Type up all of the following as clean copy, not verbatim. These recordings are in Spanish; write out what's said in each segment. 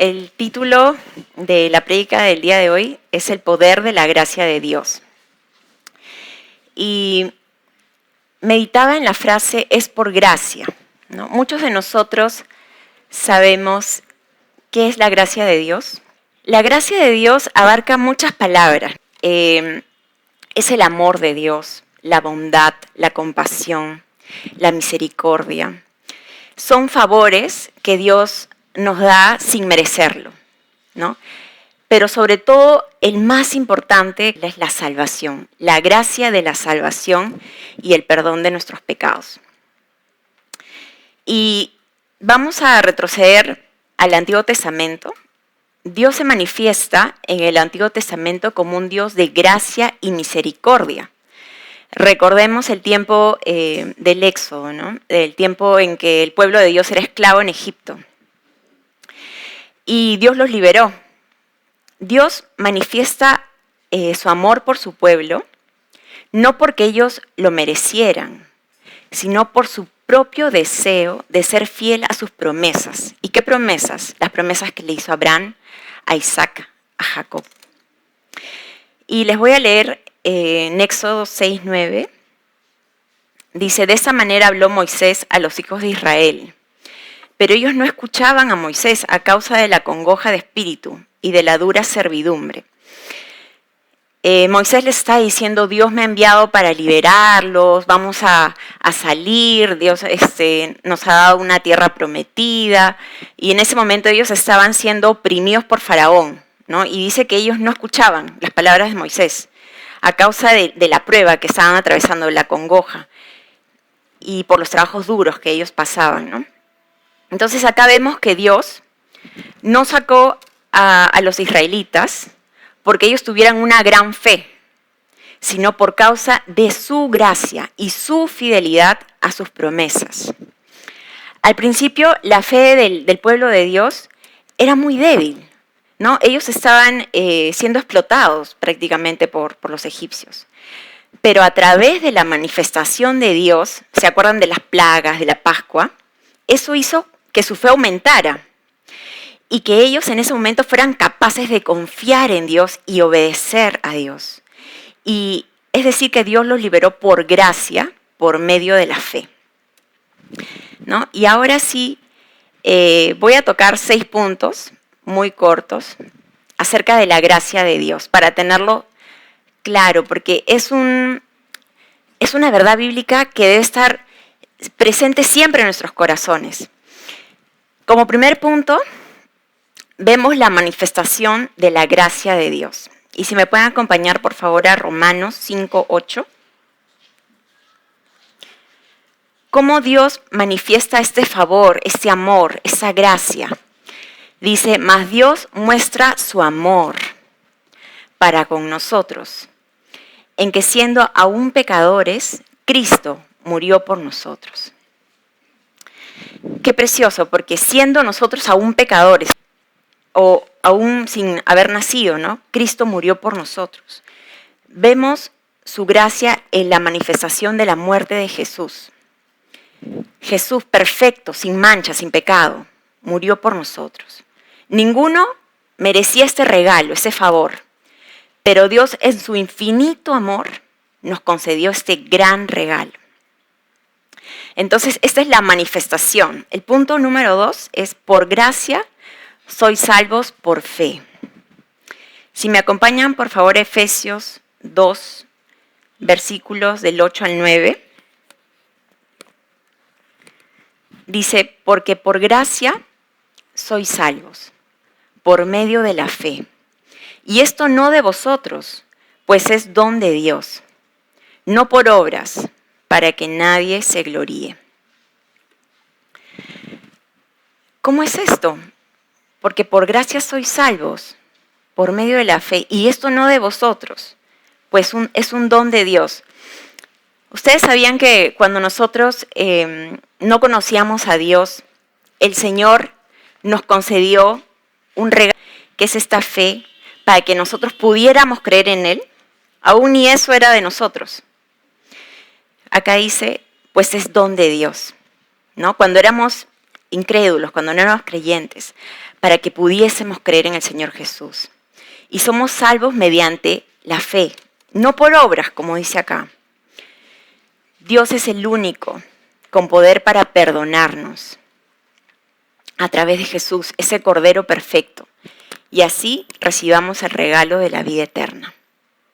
el título de la prédica del día de hoy es El poder de la gracia de Dios. Y meditaba en la frase es por gracia, ¿no? Muchos de nosotros sabemos qué es la gracia de Dios. La gracia de Dios abarca muchas palabras. Es el amor de Dios, la bondad, la compasión, la misericordia. Son favores que Dios nos da sin merecerlo, ¿no? Pero sobre todo, el más importante es la salvación, la gracia de la salvación y el perdón de nuestros pecados. Y vamos a retroceder al Antiguo Testamento. Dios se manifiesta en el Antiguo Testamento como un Dios de gracia y misericordia. Recordemos el tiempo del Éxodo, ¿no? El tiempo en que el pueblo de Dios era esclavo en Egipto. Y Dios los liberó. Dios manifiesta su amor por su pueblo, no porque ellos lo merecieran, sino por su propio deseo de ser fiel a sus promesas. ¿Y qué promesas? Las promesas que le hizo a Abraham, a Isaac, a Jacob. Y les voy a leer en Éxodo 6:9. Dice, de esa manera habló Moisés a los hijos de Israel. Pero ellos no escuchaban a Moisés a causa de la congoja de espíritu y de la dura servidumbre. Moisés les está diciendo, Dios me ha enviado para liberarlos, vamos a salir, Dios nos ha dado una tierra prometida. Y en ese momento ellos estaban siendo oprimidos por Faraón, ¿no? Y dice que ellos no escuchaban las palabras de Moisés a causa de la prueba que estaban atravesando, la congoja, y por los trabajos duros que ellos pasaban, ¿no? Entonces acá vemos que Dios no sacó a los israelitas porque ellos tuvieran una gran fe, sino por causa de su gracia y su fidelidad a sus promesas. Al principio, la fe del pueblo de Dios era muy débil, ¿no? Ellos estaban siendo explotados prácticamente por los egipcios. Pero a través de la manifestación de Dios, ¿se acuerdan de las plagas, de la Pascua? Eso hizo que su fe aumentara y que ellos en ese momento fueran capaces de confiar en Dios y obedecer a Dios. Y es decir, que Dios los liberó por gracia, por medio de la fe, ¿no? Y ahora sí, voy a tocar 6 puntos muy cortos acerca de la gracia de Dios, para tenerlo claro, porque es una verdad bíblica que debe estar presente siempre en nuestros corazones. Como primer punto, vemos la manifestación de la gracia de Dios. Y si me pueden acompañar, por favor, a Romanos 5:8. ¿Cómo Dios manifiesta este favor, este amor, esa gracia? Dice, mas Dios muestra su amor para con nosotros, en que siendo aún pecadores, Cristo murió por nosotros. Qué precioso, porque siendo nosotros aún pecadores, o aún sin haber nacido, ¿no? Cristo murió por nosotros. Vemos su gracia en la manifestación de la muerte de Jesús. Jesús perfecto, sin mancha, sin pecado, murió por nosotros. Ninguno merecía este regalo, ese favor, pero Dios en su infinito amor nos concedió este gran regalo. Entonces, esta es la manifestación. El punto número 2 es por gracia sois salvos por fe. Si me acompañan, por favor, Efesios 2, versículos del 8 al 9. Dice, porque por gracia sois salvos, por medio de la fe. Y esto no de vosotros, pues es don de Dios, no por obras, para que nadie se gloríe. ¿Cómo es esto? Porque por gracia sois salvos, por medio de la fe, y esto no de vosotros, pues es un don de Dios. Ustedes sabían que cuando nosotros no conocíamos a Dios, el Señor nos concedió un regalo, que es esta fe, para que nosotros pudiéramos creer en Él. Aún ni eso era de nosotros. Acá dice, pues es don de Dios, ¿no? Cuando éramos incrédulos, cuando no éramos creyentes, para que pudiésemos creer en el Señor Jesús. Y somos salvos mediante la fe, no por obras, como dice acá. Dios es el único con poder para perdonarnos a través de Jesús, ese Cordero perfecto. Y así recibamos el regalo de la vida eterna.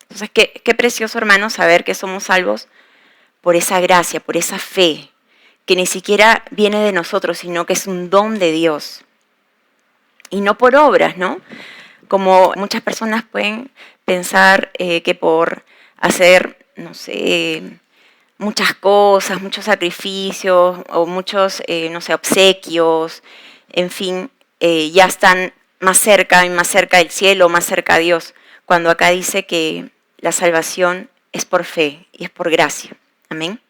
Entonces, qué precioso, hermanos, saber que somos salvos por esa gracia, por esa fe, que ni siquiera viene de nosotros, sino que es un don de Dios. Y no por obras, ¿no? Como muchas personas pueden pensar que por hacer, no sé, muchas cosas, muchos sacrificios o muchos, no sé, obsequios, en fin, ya están más cerca y más cerca del cielo, más cerca a Dios, cuando acá dice que la salvación es por fe y es por gracia. Amén.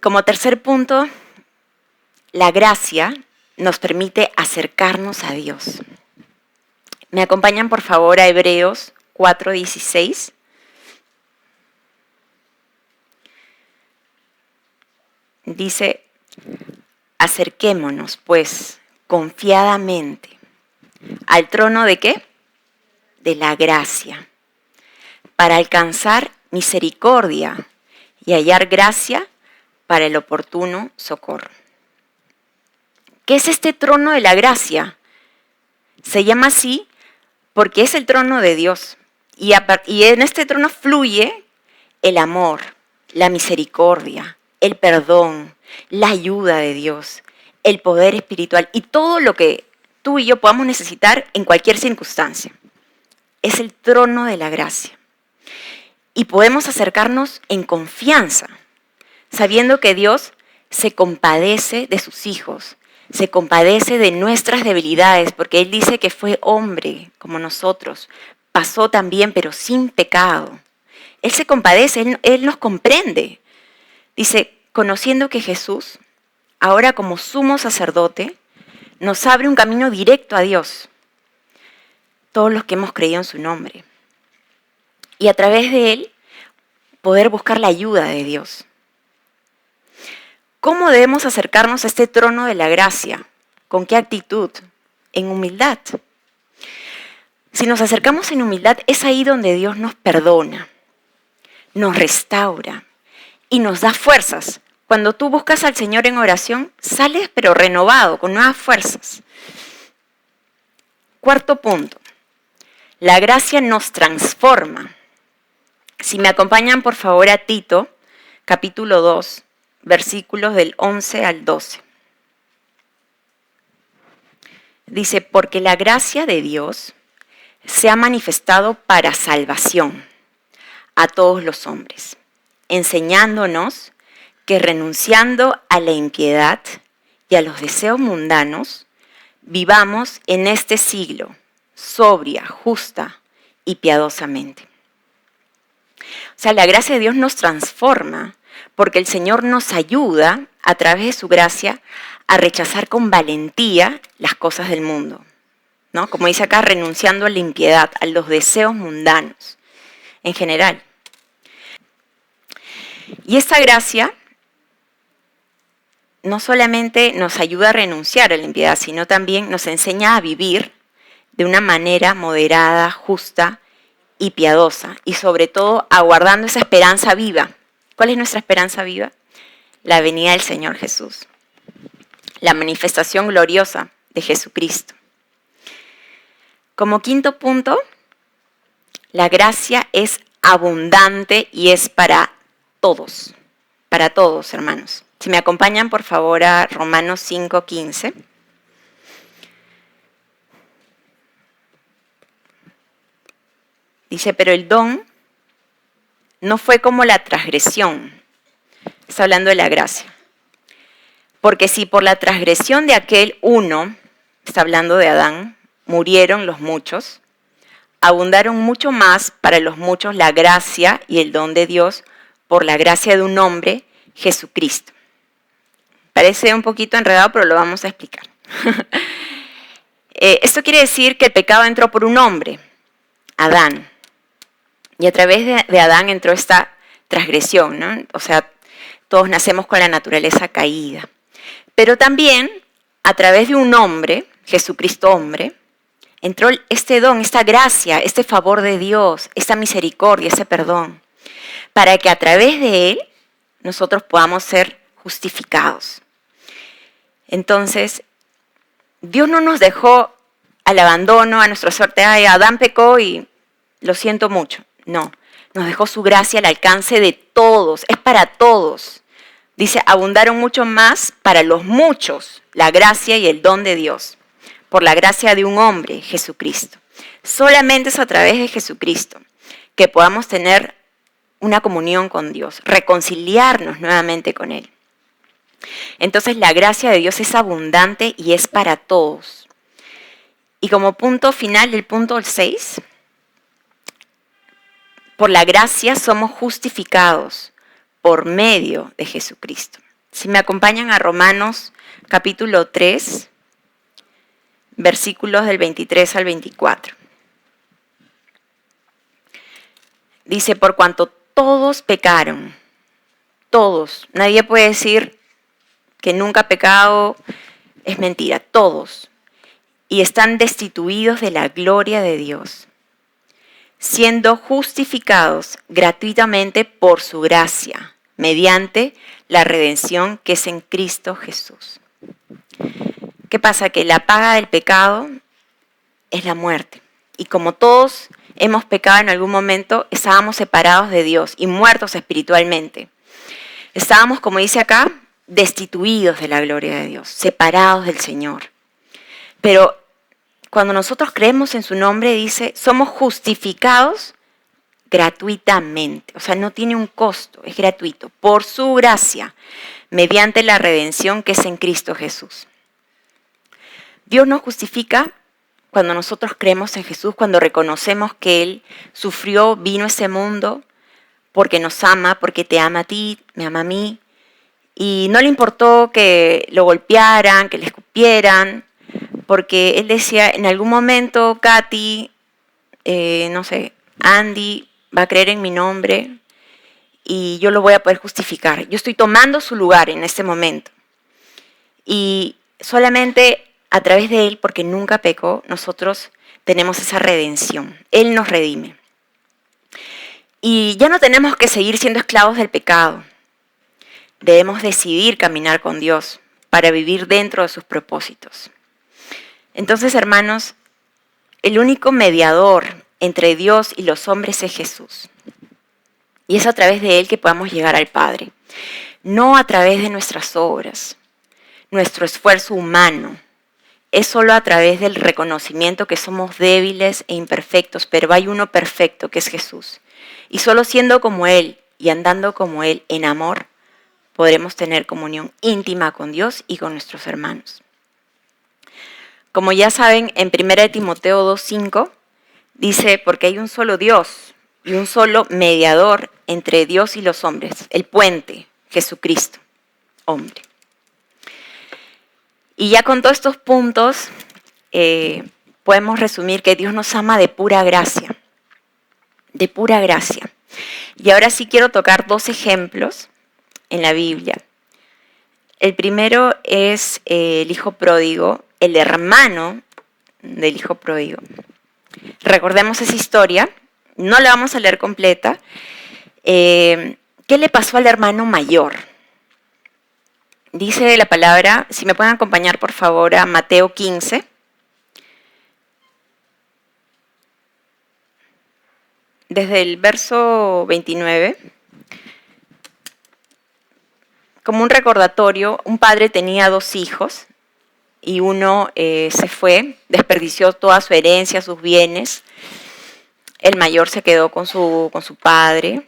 Como tercer punto, la gracia nos permite acercarnos a Dios. ¿Me acompañan, por favor, a Hebreos 4:16? Dice, acerquémonos, pues, confiadamente al trono ¿de qué? De la gracia, para alcanzar misericordia y hallar gracia para el oportuno socorro. ¿Qué es este trono de la gracia? Se llama así porque es el trono de Dios. Y en este trono fluye el amor, la misericordia, el perdón, la ayuda de Dios, el poder espiritual y todo lo que tú y yo podamos necesitar en cualquier circunstancia. Es el trono de la gracia. Y podemos acercarnos en confianza, sabiendo que Dios se compadece de sus hijos, se compadece de nuestras debilidades, porque Él dice que fue hombre como nosotros, pasó también, pero sin pecado. Él se compadece, Él nos comprende. Dice, conociendo que Jesús, ahora como sumo sacerdote, nos abre un camino directo a Dios, todos los que hemos creído en su nombre. Y a través de Él, poder buscar la ayuda de Dios. ¿Cómo debemos acercarnos a este trono de la gracia? ¿Con qué actitud? En humildad. Si nos acercamos en humildad, es ahí donde Dios nos perdona, nos restaura y nos da fuerzas. Cuando tú buscas al Señor en oración, sales pero renovado, con nuevas fuerzas. Cuarto punto, la gracia nos transforma. Si me acompañan por favor a Tito, capítulo 2, versículos del 11 al 12. Dice, porque la gracia de Dios se ha manifestado para salvación a todos los hombres, enseñándonos que renunciando a la impiedad y a los deseos mundanos, vivamos en este siglo sobria, justa y piadosamente. O sea, la gracia de Dios nos transforma porque el Señor nos ayuda a través de su gracia a rechazar con valentía las cosas del mundo, ¿no? Como dice acá, renunciando a la impiedad, a los deseos mundanos en general. Y esta gracia no solamente nos ayuda a renunciar a la impiedad, sino también nos enseña a vivir de una manera moderada, justa y piadosa, y sobre todo aguardando esa esperanza viva. ¿Cuál es nuestra esperanza viva? La venida del Señor Jesús, la manifestación gloriosa de Jesucristo. Como quinto punto, la gracia es abundante y es para todos, hermanos. Si me acompañan, por favor, a Romanos 5:15. Dice, pero el don no fue como la transgresión. Está hablando de la gracia. Porque si por la transgresión de aquel uno, está hablando de Adán, murieron los muchos, abundaron mucho más para los muchos la gracia y el don de Dios por la gracia de un hombre, Jesucristo. Parece un poquito enredado, pero lo vamos a explicar. Esto quiere decir que el pecado entró por un hombre, Adán. Y a través de Adán entró esta transgresión, ¿no? O sea, todos nacemos con la naturaleza caída. Pero también, a través de un hombre, Jesucristo hombre, entró este don, esta gracia, este favor de Dios, esta misericordia, ese perdón, para que a través de él nosotros podamos ser justificados. Entonces, Dios no nos dejó al abandono, a nuestra suerte. Ay, Adán pecó y lo siento mucho. No, nos dejó su gracia al alcance de todos, es para todos. Dice, abundaron mucho más para los muchos la gracia y el don de Dios, por la gracia de un hombre, Jesucristo. Solamente es a través de Jesucristo que podamos tener una comunión con Dios, reconciliarnos nuevamente con Él. Entonces la gracia de Dios es abundante y es para todos. Y como punto final, el punto 6, por la gracia somos justificados por medio de Jesucristo. Si me acompañan a Romanos capítulo 3, versículos del 23 al 24. Dice, por cuanto todos pecaron, todos, nadie puede decir que nunca ha pecado, es mentira, todos, y están destituidos de la gloria de Dios, siendo justificados gratuitamente por su gracia, mediante la redención que es en Cristo Jesús. ¿Qué pasa? Que la paga del pecado es la muerte. Y como todos hemos pecado en algún momento, estábamos separados de Dios y muertos espiritualmente. Estábamos, como dice acá, destituidos de la gloria de Dios, separados del Señor. Pero cuando nosotros creemos en su nombre, dice, somos justificados gratuitamente. O sea, no tiene un costo, es gratuito, por su gracia, mediante la redención que es en Cristo Jesús. Dios nos justifica cuando nosotros creemos en Jesús, cuando reconocemos que Él sufrió, vino a este mundo, porque nos ama, porque te ama a ti, me ama a mí. Y no le importó que lo golpearan, que le escupieran, porque Él decía, en algún momento Katy, Andy va a creer en mi nombre y yo lo voy a poder justificar. Yo estoy tomando su lugar en este momento. Y solamente a través de Él, porque nunca pecó, nosotros tenemos esa redención. Él nos redime. Y ya no tenemos que seguir siendo esclavos del pecado. Debemos decidir caminar con Dios para vivir dentro de sus propósitos. Entonces, hermanos, el único mediador entre Dios y los hombres es Jesús. Y es a través de Él que podamos llegar al Padre. No a través de nuestras obras, nuestro esfuerzo humano. Es solo a través del reconocimiento que somos débiles e imperfectos, pero hay uno perfecto que es Jesús. Y solo siendo como Él y andando como Él en amor, podremos tener comunión íntima con Dios y con nuestros hermanos. Como ya saben, en 1 Timoteo 2:5 dice, porque hay un solo Dios y un solo mediador entre Dios y los hombres, el puente, Jesucristo, hombre. Y ya con todos estos puntos podemos resumir que Dios nos ama de pura gracia, de pura gracia. Y ahora sí quiero tocar 2 ejemplos en la Biblia. El primero es el hijo pródigo, el hermano del hijo pródigo. Recordemos esa historia, no la vamos a leer completa. ¿Qué le pasó al hermano mayor? Dice la palabra, si me pueden acompañar por favor a Mateo 15. Desde el verso 29. Como un recordatorio, un padre tenía 2 hijos y uno se fue, desperdició toda su herencia, sus bienes. El mayor se quedó con su padre,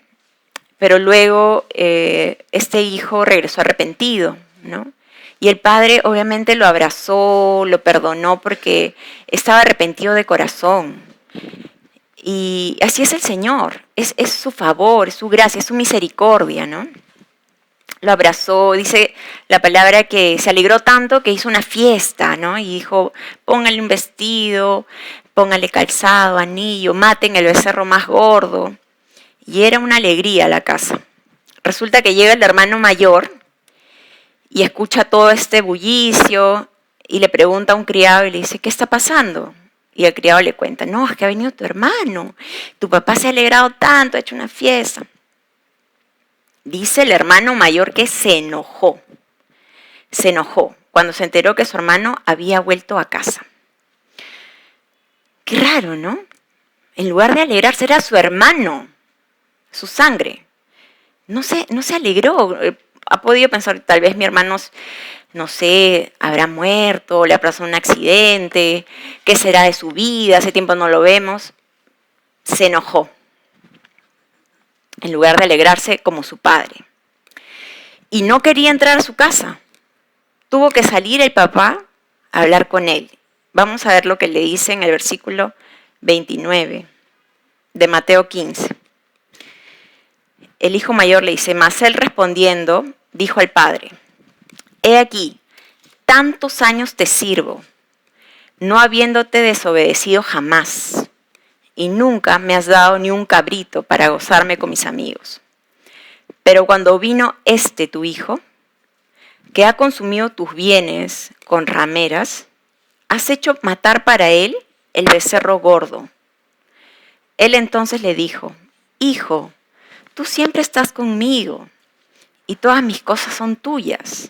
pero luego este hijo regresó arrepentido, ¿no? Y el padre obviamente lo abrazó, lo perdonó porque estaba arrepentido de corazón. Y así es el Señor, es su favor, es su gracia, es su misericordia, ¿no? Lo abrazó, dice la palabra que se alegró tanto que hizo una fiesta, ¿no? Y dijo, póngale un vestido, póngale calzado, anillo, maten el becerro más gordo. Y era una alegría la casa. Resulta que llega el hermano mayor y escucha todo este bullicio y le pregunta a un criado y le dice, ¿qué está pasando? Y el criado le cuenta, no, es que ha venido tu hermano, tu papá se ha alegrado tanto, ha hecho una fiesta. Dice el hermano mayor que se enojó cuando se enteró que su hermano había vuelto a casa. Qué raro, ¿no? En lugar de alegrarse era su hermano, su sangre. No se alegró. Ha podido pensar, tal vez mi hermano, no sé, habrá muerto, le ha pasado un accidente, ¿qué será de su vida? Hace tiempo no lo vemos. Se enojó, en lugar de alegrarse como su padre. Y no quería entrar a su casa. Tuvo que salir el papá a hablar con él. Vamos a ver lo que le dice en el versículo 29 de Mateo 15. El hijo mayor le dice, mas él respondiendo, dijo al padre, he aquí, tantos años te sirvo, no habiéndote desobedecido jamás, y nunca me has dado ni un cabrito para gozarme con mis amigos. Pero cuando vino tu hijo, que ha consumido tus bienes con rameras, has hecho matar para él el becerro gordo. Él entonces le dijo, hijo, tú siempre estás conmigo y todas mis cosas son tuyas.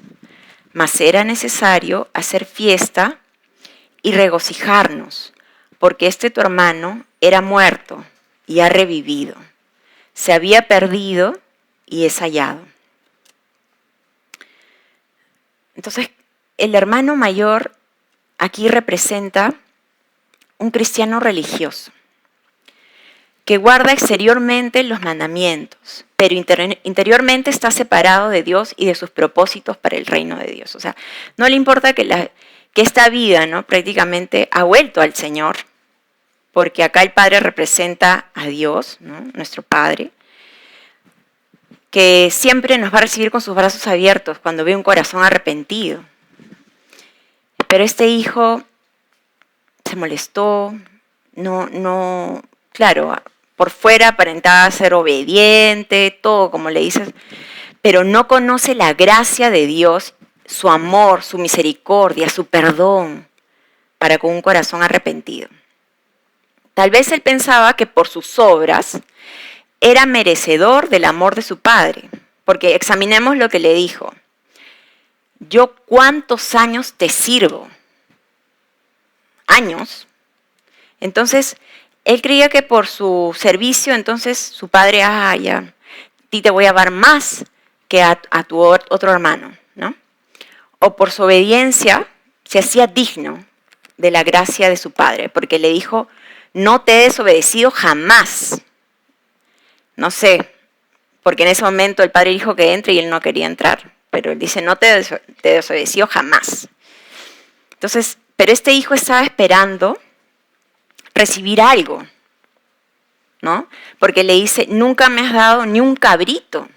Mas era necesario hacer fiesta y regocijarnos, porque tu hermano era muerto y ha revivido. Se había perdido y es hallado. Entonces, el hermano mayor aquí representa un cristiano religioso que guarda exteriormente los mandamientos, pero interiormente está separado de Dios y de sus propósitos para el reino de Dios. O sea, no le importa que esta vida, ¿no?, prácticamente ha vuelto al Señor, porque acá el Padre representa a Dios, ¿no?, nuestro Padre, que siempre nos va a recibir con sus brazos abiertos cuando ve un corazón arrepentido. Pero este hijo se molestó, claro, por fuera aparentaba ser obediente, todo como le dices, pero no conoce la gracia de Dios, su amor, su misericordia, su perdón para con un corazón arrepentido. Tal vez él pensaba que por sus obras era merecedor del amor de su padre, porque examinemos lo que le dijo. Yo ¿cuántos años te sirvo? Años. Entonces, él creía que por su servicio, entonces su padre, ya, a ti te voy a dar más que a tu otro hermano, ¿no? O por su obediencia se hacía digno de la gracia de su padre, porque le dijo, no te he desobedecido jamás. No sé, porque en ese momento el padre dijo que entre y él no quería entrar, pero él dice, no te he desobedecido jamás. Entonces, pero este hijo estaba esperando recibir algo, ¿no? Porque le dice, nunca me has dado ni un cabrito.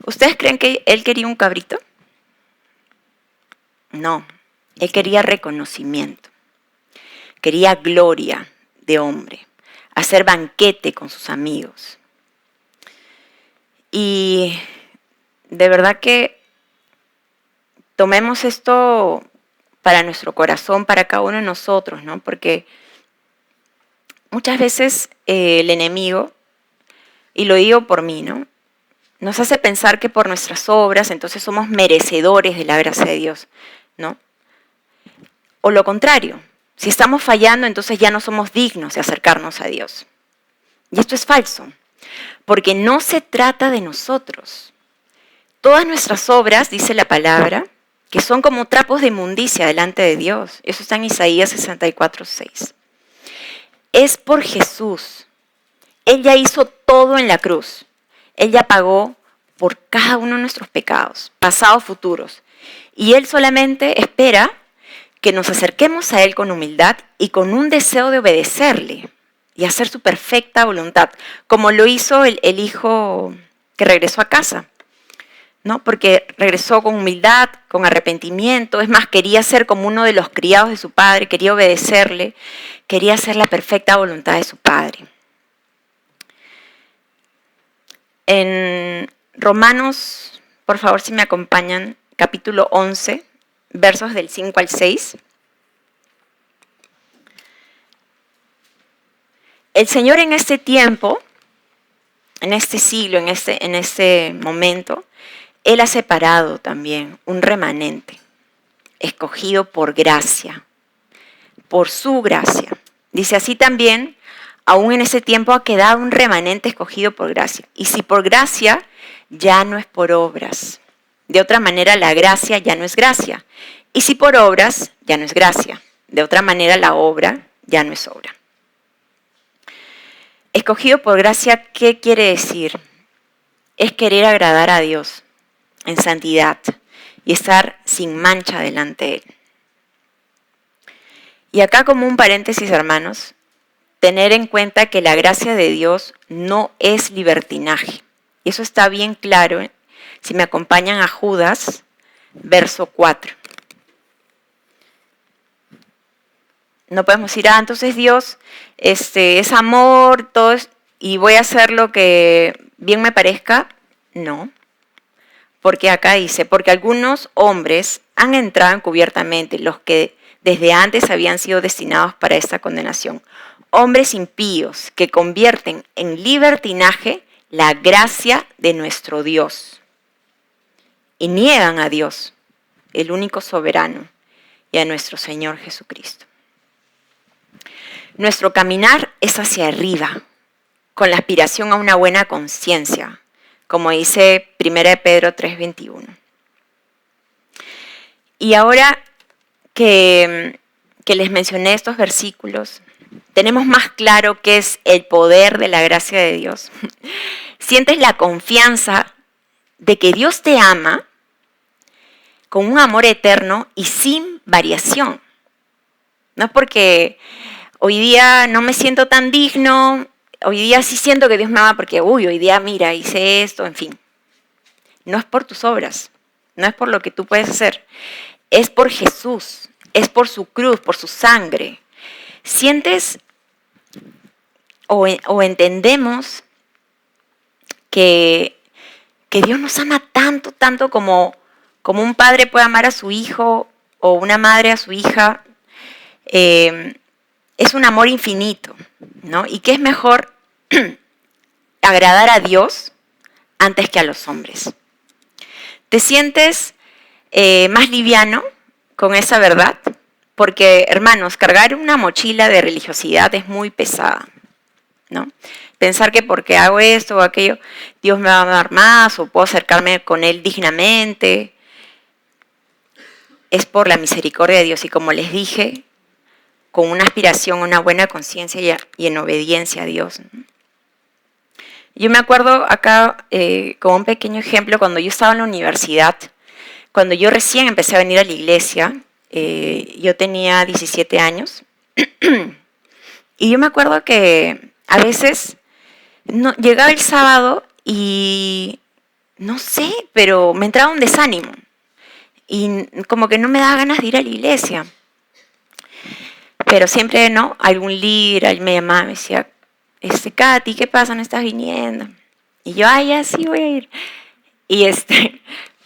¿Ustedes creen que él quería un cabrito? No, él quería reconocimiento, quería gloria de hombre, hacer banquete con sus amigos. Y de verdad que tomemos esto para nuestro corazón, para cada uno de nosotros, ¿no? Porque muchas veces el enemigo, y lo digo por mí, ¿no?, nos hace pensar que por nuestras obras entonces somos merecedores de la gracia de Dios, ¿no? O lo contrario, si estamos fallando entonces ya no somos dignos de acercarnos a Dios. Y esto es falso, porque no se trata de nosotros. Todas nuestras obras, dice la palabra, que son como trapos de inmundicia delante de Dios. Eso está en Isaías 64:6. Es por Jesús. Él ya hizo todo en la cruz. Él ya pagó por cada uno de nuestros pecados, pasados, futuros. Y Él solamente espera que nos acerquemos a Él con humildad y con un deseo de obedecerle y hacer su perfecta voluntad, como lo hizo el hijo que regresó a casa, ¿no? Porque regresó con humildad, con arrepentimiento. Es más, quería ser como uno de los criados de su padre, quería obedecerle, quería hacer la perfecta voluntad de su padre. En Romanos, por favor, si me acompañan, capítulo 11, versos del 5 al 6. El Señor en este tiempo, en este siglo, en este momento, Él ha separado también un remanente, escogido por gracia, por su gracia. Dice así también, aún en ese tiempo ha quedado un remanente escogido por gracia. Y si por gracia, ya no es por obras. De otra manera, la gracia ya no es gracia. Y si por obras, ya no es gracia. De otra manera, la obra ya no es obra. Escogido por gracia, ¿qué quiere decir? Es querer agradar a Dios en santidad y estar sin mancha delante de Él. Y acá como un paréntesis, hermanos, tener en cuenta que la gracia de Dios no es libertinaje. Y eso está bien claro, si me acompañan a Judas, verso 4. No podemos decir, entonces Dios es amor, todo y voy a hacer lo que bien me parezca. No, porque acá dice, porque algunos hombres han entrado encubiertamente, los que desde antes habían sido destinados para esta condenación. Hombres impíos que convierten en libertinaje la gracia de nuestro Dios y niegan a Dios, el único soberano, y a nuestro Señor Jesucristo. Nuestro caminar es hacia arriba, con la aspiración a una buena conciencia, como dice 1 Pedro 3:21. Y ahora que les mencioné estos versículos, tenemos más claro qué es el poder de la gracia de Dios. Sientes la confianza de que Dios te ama con un amor eterno y sin variación. No es porque hoy día no me siento tan digno, hoy día sí siento que Dios me ama porque, hoy día mira, hice esto, en fin. No es por tus obras, no es por lo que tú puedes hacer, es por Jesús, es por su cruz, por su sangre. Sientes o entendemos que Dios nos ama tanto, tanto como un padre puede amar a su hijo o una madre a su hija. Es un amor infinito, ¿no? Y que es mejor agradar a Dios antes que a los hombres. ¿Te sientes más liviano con esa verdad? Porque, hermanos, cargar una mochila de religiosidad es muy pesada, ¿no? Pensar que porque hago esto o aquello, Dios me va a amar más o puedo acercarme con Él dignamente. Es por la misericordia de Dios y, como les dije, con una aspiración, una buena conciencia y en obediencia a Dios. Yo me acuerdo acá, con un pequeño ejemplo, cuando yo estaba en la universidad, cuando yo recién empecé a venir a la iglesia, yo tenía 17 años, y yo me acuerdo que a veces llegaba el sábado y no sé, pero me entraba un desánimo, y como que no me daba ganas de ir a la iglesia. Pero siempre, ¿no? Algún líder, alguien me llamaba, me decía, Katy, ¿qué pasa? ¿No estás viniendo? Y yo, ya sí voy a ir. Y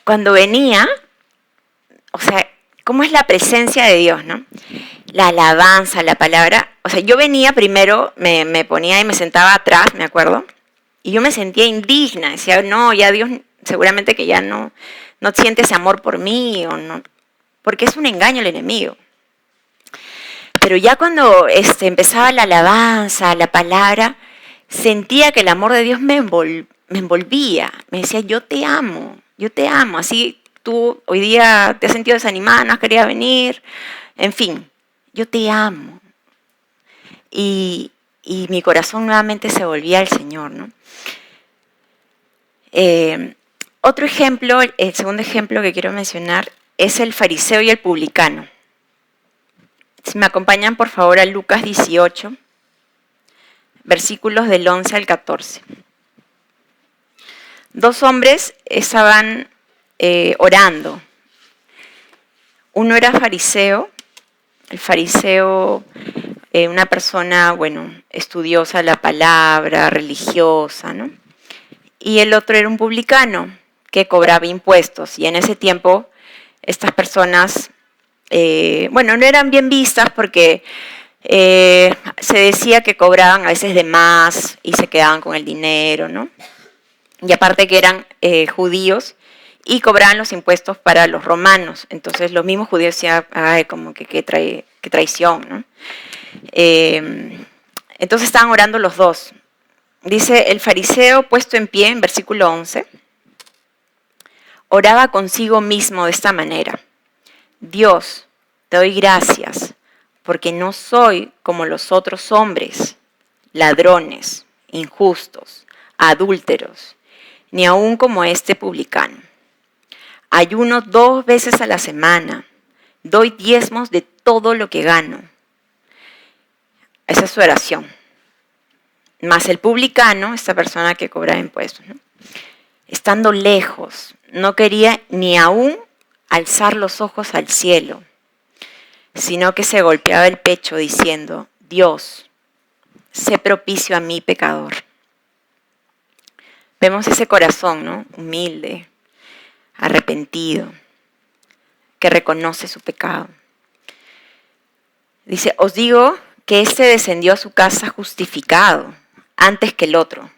cuando venía, o sea, ¿cómo es la presencia de Dios, no? La alabanza, la palabra. O sea, yo venía primero, me ponía y me sentaba atrás, me acuerdo, y yo me sentía indigna. Decía, no, ya Dios seguramente que ya no siente ese amor por mí, o no, porque es un engaño el enemigo. Pero ya cuando empezaba la alabanza, la palabra, sentía que el amor de Dios me envolvía. Me decía, yo te amo. Así tú hoy día te has sentido desanimada, no has querido venir. En fin, yo te amo. Y mi corazón nuevamente se volvía al Señor, ¿no? Otro ejemplo, el segundo ejemplo que quiero mencionar, es el fariseo y el publicano. Si me acompañan, por favor, a Lucas 18, versículos del 11 al 14. Dos hombres estaban orando. Uno era fariseo, el fariseo, una persona, estudiosa de la palabra, religiosa, ¿no? Y el otro era un publicano que cobraba impuestos. Y en ese tiempo estas personas, no eran bien vistas porque se decía que cobraban a veces de más y se quedaban con el dinero, ¿no? Y aparte que eran judíos y cobraban los impuestos para los romanos. Entonces los mismos judíos decían, ay, como que qué traición, ¿no? Entonces estaban orando los dos. Dice, el fariseo puesto en pie, en versículo 11, oraba consigo mismo de esta manera. Dios, te doy gracias, porque no soy como los otros hombres, ladrones, injustos, adúlteros, ni aun como este publicano. Ayuno 2 veces a la semana, doy diezmos de todo lo que gano. Esa es su oración. Más el publicano, esta persona que cobra impuestos, ¿no? Estando lejos, no quería ni aún alzar los ojos al cielo, sino que se golpeaba el pecho diciendo, Dios, sé propicio a mí, pecador. Vemos ese corazón, ¿no? Humilde, arrepentido, que reconoce su pecado. Dice, os digo que éste descendió a su casa justificado antes que el otro,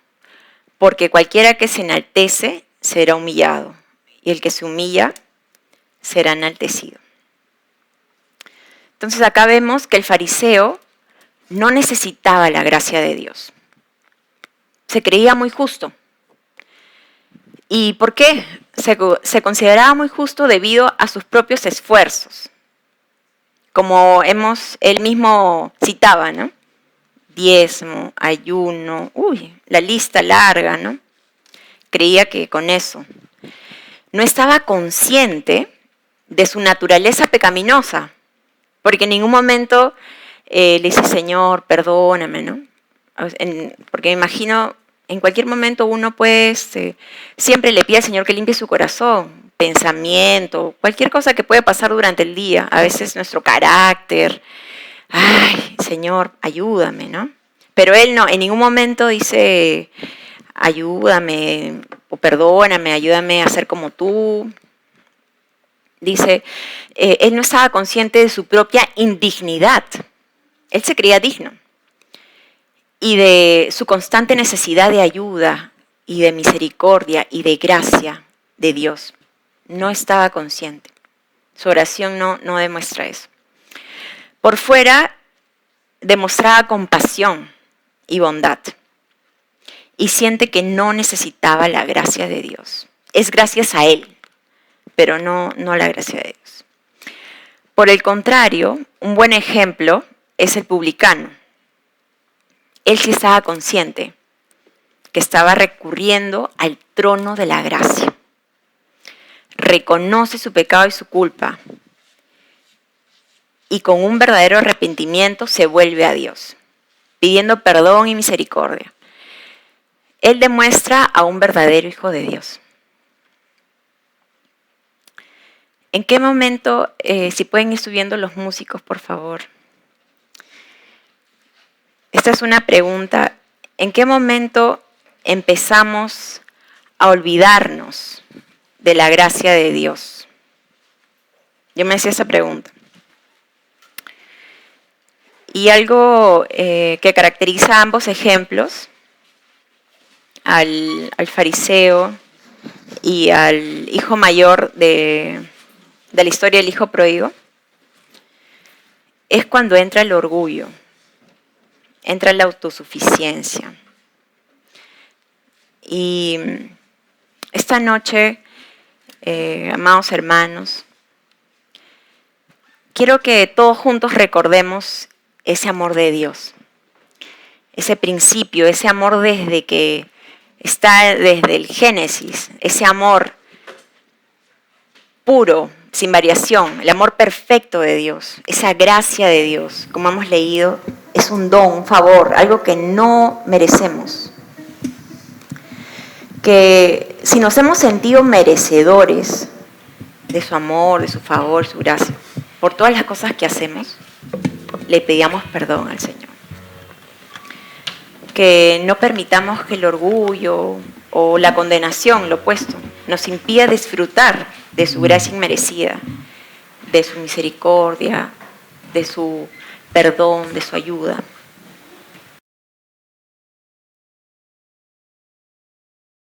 porque cualquiera que se enaltece será humillado, y el que se humilla será enaltecido. Entonces acá vemos que el fariseo no necesitaba la gracia de Dios. Se creía muy justo. ¿Y por qué? Se consideraba muy justo debido a sus propios esfuerzos. Como él mismo citaba, ¿no? Diezmo, ayuno, la lista larga, ¿no? Creía que con eso. No estaba consciente de su naturaleza pecaminosa, porque en ningún momento le dice, Señor, perdóname, ¿no? Porque me imagino, en cualquier momento uno puede, siempre le pide al Señor que limpie su corazón, pensamiento, cualquier cosa que puede pasar durante el día, a veces nuestro carácter, ay, Señor, ayúdame, ¿no? Pero él no, en ningún momento dice, ayúdame, o perdóname, ayúdame a ser como tú. Dice, él no estaba consciente de su propia indignidad. Él se creía digno. Y de su constante necesidad de ayuda y de misericordia y de gracia de Dios. No estaba consciente. Su oración no demuestra eso. Por fuera demostraba compasión y bondad. Y siente que no necesitaba la gracia de Dios. Es gracias a Él, pero no la gracia de Dios. Por el contrario, un buen ejemplo es el publicano. Él sí estaba consciente que estaba recurriendo al trono de la gracia. Reconoce su pecado y su culpa. Y con un verdadero arrepentimiento se vuelve a Dios, pidiendo perdón y misericordia. Él demuestra a un verdadero hijo de Dios. ¿En qué momento, si pueden ir subiendo los músicos, por favor? Esta es una pregunta. ¿En qué momento empezamos a olvidarnos de la gracia de Dios? Yo me hacía esa pregunta. Y algo que caracteriza a ambos ejemplos, al fariseo y al hijo mayor de la historia del hijo pródigo, es cuando entra el orgullo, entra la autosuficiencia. Y esta noche, amados hermanos, quiero que todos juntos recordemos ese amor de Dios, ese principio, ese amor desde que está desde el Génesis, ese amor puro, sin variación, el amor perfecto de Dios, esa gracia de Dios, como hemos leído, es un don, un favor, algo que no merecemos. Que si nos hemos sentido merecedores de su amor, de su favor, su gracia, por todas las cosas que hacemos, le pedíamos perdón al Señor. Que no permitamos que el orgullo o la condenación, lo opuesto, nos impida disfrutar de su gracia inmerecida, de su misericordia, de su perdón, de su ayuda.